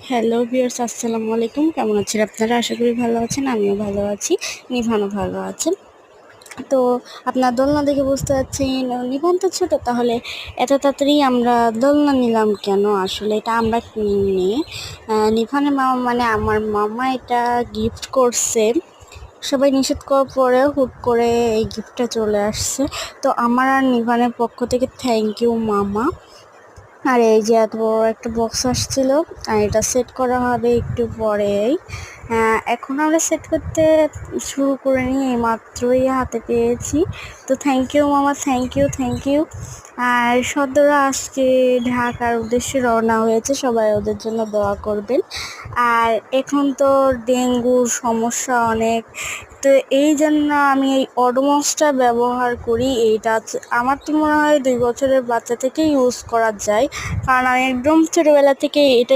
Hello viewers, আসসালামু আলাইকুম। কেমন আছেন আপনারা? আশা করি ভালো আছেন। আমিও ভালো আছি। নিভানও ভালো আছেন। তো আপনার দোলনা দেখে বুঝতে পারছেন নিভান তো ছোট, তাহলে এত তাড়াতাড়ি আমরা দোলনা নিলাম কেন? আসলে এটা আমরা কিনিনি। নিভানের মামা মানে আমার মামা এটা গিফট করছে। সবাই নিষেধ করার পরেও হুট করে এই গিফটটা চলে আসছে। তো আমার আর নিভানের পক্ষ থেকে থ্যাংক ইউ মামা। আর এই যে এত বড় একটা বক্স আসছিল, আর এটা সেট করা হবে একটু পরেই। এখন আমরা সেট করতে শুরু করে নিই, এই মাত্রই হাতে পেয়েছি। তো থ্যাংক ইউ মামা, থ্যাংক ইউ। আর সদরা আজকে ঢাকার উদ্দেশ্যে রওনা হয়েছে, সবাই ওদের জন্য দোয়া করবেন। আর এখন তো ডেঙ্গুর সমস্যা অনেক, তো এই জন্য আমি এই ওডোমসটা ব্যবহার করি। এইটা আমার তো মনে হয় 2 বছরের বাচ্চা থেকে ইউজ করা যায়, কারণ আমি একদম ছোটোবেলা থেকে এটা